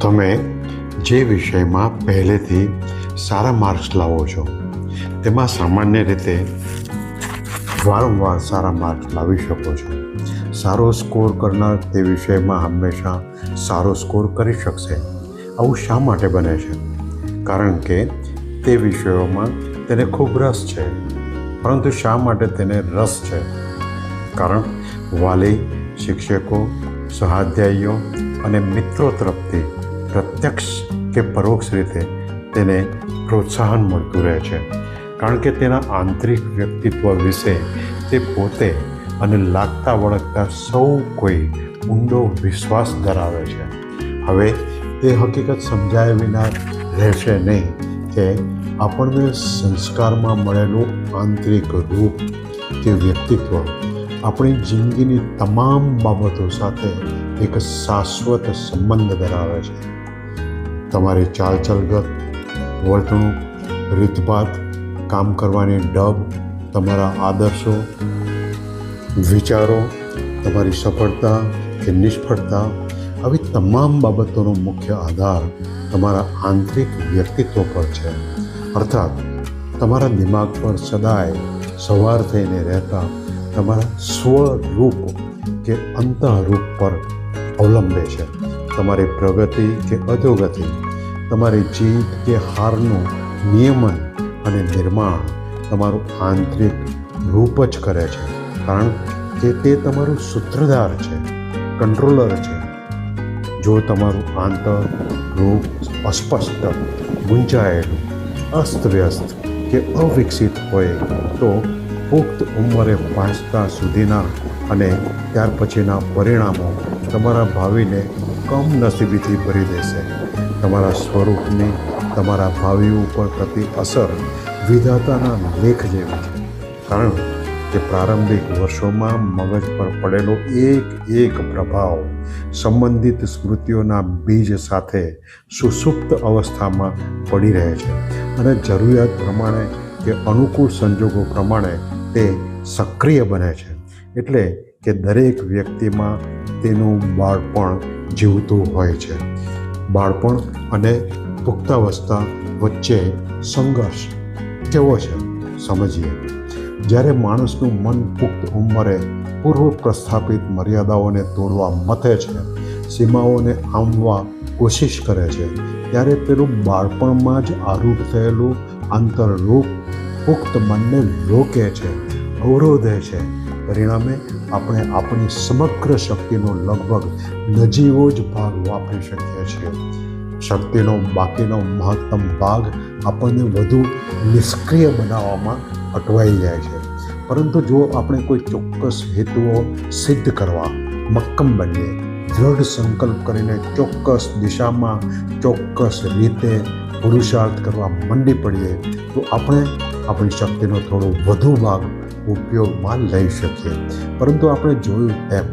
તમે જે વિષયમાં પહેલેથી સારા માર્ક્સ લાવો છો તેમાં સામાન્ય રીતે વારંવાર સારા માર્ક્સ લાવી શકો છો. સારો સ્કોર કરનાર તે વિષયમાં હંમેશા સારો સ્કોર કરી શકશે. આવું શા માટે બને છે? કારણ કે તે વિષયોમાં તેને ખૂબ રસ છે. પરંતુ શા માટે તેને રસ છે? કારણ વાલી, શિક્ષકો, સહાધ્યાયીઓ અને મિત્રો તરફથી પ્રત્યક્ષ કે પરોક્ષ રીતે તેને પ્રોત્સાહન મળતું રહે છે. કારણ કે તેના આંતરિક વ્યક્તિત્વ વિશે તે પોતે અને લાગતા વળગતા સૌ કોઈ ઊંડો વિશ્વાસ ધરાવે છે. હવે તે હકીકત સમજાય વિના રહેશે નહીં કે આપણને સંસ્કારમાં મળેલું આંતરિક રૂપ કે વ્યક્તિત્વ આપણી જિંદગીની તમામ બાબતો સાથે એક શાશ્વત સંબંધ ધરાવે છે. તમારી ચાલચલગત, વર્તણૂક, રીતભાત, કામ કરવાની ઢબ, તમારા આદર્શો, વિચારો, તમારી સફળતા કે નિષ્ફળતા, આવી તમામ બાબતોનો મુખ્ય આધાર તમારા આંતરિક વ્યક્તિત્વ પર છે. અર્થાત તમારા દિમાગ પર સદાય સવાર થઈને રહેતા તમારા સ્વરૂપ કે અંતઃરૂપ પર અવલંબે છે. તમારી પ્રગતિ કે અધોગતિ, તમારી જીત કે હારનું નિયમન અને નિર્માણ તમારું આંતરિક રૂપ જ કરે છે. કારણ કે તે તમારું સૂત્રધાર છે, કંટ્રોલર છે. જો તમારું આંતરરૂપ અસ્પષ્ટ, ગુંચાયેલું, અસ્તવ્યસ્ત કે અવિકસિત હોય તો પુખ્ત ઉંમરે પહોંચતા સુધીના અને ત્યાર પછીના પરિણામો તમારા ભાવિને કમનસીબીથી ભરી દેશે. તમારા સ્વરૂપની તમારા ભાવિ ઉપર થતી અસર વિધાતાના લેખ જેવી છે. કારણ કે પ્રારંભિક વર્ષોમાં મગજ પર પડેલો એક પ્રભાવ સંબંધિત સ્મૃતિઓના બીજ સાથે સુષુપ્ત અવસ્થામાં પડી રહે છે અને જરૂરિયાત પ્રમાણે કે અનુકૂળ સંજોગો પ્રમાણે તે સક્રિય બને છે. એટલે કે દરેક વ્યક્તિમાં તેનું બાળપણ જીવતું હોય છે. બાળપણ અને પુખ્તાવસ્થા વચ્ચે સંઘર્ષ કેવો છે સમજીએ. જ્યારે માણસનું મન પુખ્ત ઉંમરે પૂર્વ પ્રસ્થાપિત મર્યાદાઓને તોડવા મથે છે, સીમાઓને આંબવા કોશિશ કરે છે, ત્યારે પેલું બાળપણમાં જ આરૂઢ થયેલું આંતરરૂપ પુખ્ત મનને રોકે છે, અવરોધે છે. પરિણામે આપણે આપણી સમગ્ર શક્તિનો લગભગ નજીવો જ ભાગ વાપરી શકીએ છીએ. શક્તિનો બાકીનો મહત્તમ ભાગ આપણને વધુ નિષ્ક્રિય બનાવવામાં અટવાઈ જાય છે. પરંતુ જો આપણે કોઈ ચોક્કસ હેતુઓ સિદ્ધ કરવા મક્કમ બનીએ, દૃઢ સંકલ્પ કરીને ચોક્કસ દિશામાં ચોક્કસ રીતે પુરુષાર્થ કરવા મંડી પડીએ તો આપણે આપણી શક્તિનો થોડો વધુ ભાગ ઉપયોગમાં લઈ શકીએ. પરંતુ આપણે જોયું તેમ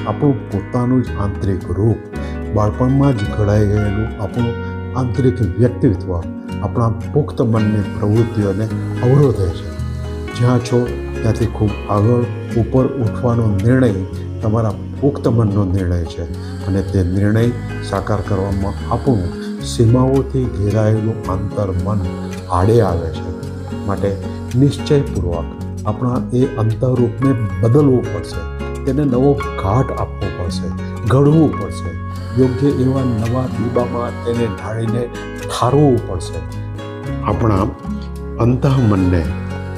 આપણું પોતાનું જ આંતરિક રૂપ, બાળપણમાં જ ઘડાઈ ગયેલું આપણું આંતરિક વ્યક્તિત્વ આપણા પુખ્ત મનની પ્રવૃત્તિઓને અવરોધે છે. જ્યાં છો ત્યાંથી ખૂબ આગળ ઉપર ઉઠવાનો નિર્ણય તમારા પુખ્ત મનનો નિર્ણય છે અને તે નિર્ણય સાકાર કરવામાં આપણું સીમાઓથી ઘેરાયેલું આંતર મન આડે આવે છે. માટે નિશ્ચયપૂર્વક આપણા એ અંતઃરૂપને બદલવું પડશે, તેને નવો ઘાટ આપવો પડશે, ઘડવું પડશે, યોગ્ય એવા નવા દીબામાં તેને ઢાળીને ઠારવું પડશે. આપણા અંતઃમનને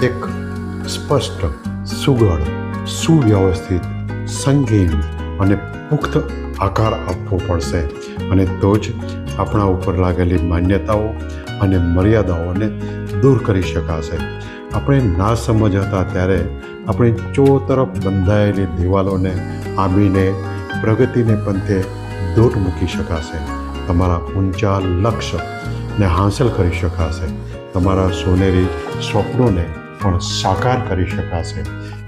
એક સ્પષ્ટ, સુઘડ, સુવ્યવસ્થિત, સંગીન અને પુખ્ત આકાર આપવો પડશે અને તો જ આપણા ઉપર લાગેલી માન્યતાઓ અને મર્યાદાઓને દૂર કરી શકાશે. આપણે ના સમજ હતા ત્યારે આપણી ચોતરફ બંધાયેલી દિવાલોને આંબીને પ્રગતિને પંથે દોટ મૂકી શકાશે. તમારા ઊંચા લક્ષ્યને હાંસલ કરી શકાશે. તમારા સોનેરી સ્વપ્નોને પણ સાકાર કરી શકાશે.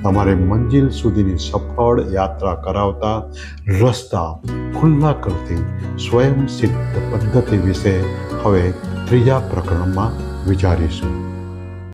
તમારે મંજિલ સુધીની સફળ યાત્રા કરાવતા રસ્તા ખુલ્લા કરતી સ્વયં સિદ્ધ પદ્ધતિ વિશે હવે ત્રીજા પ્રકરણમાં વિચારીશું.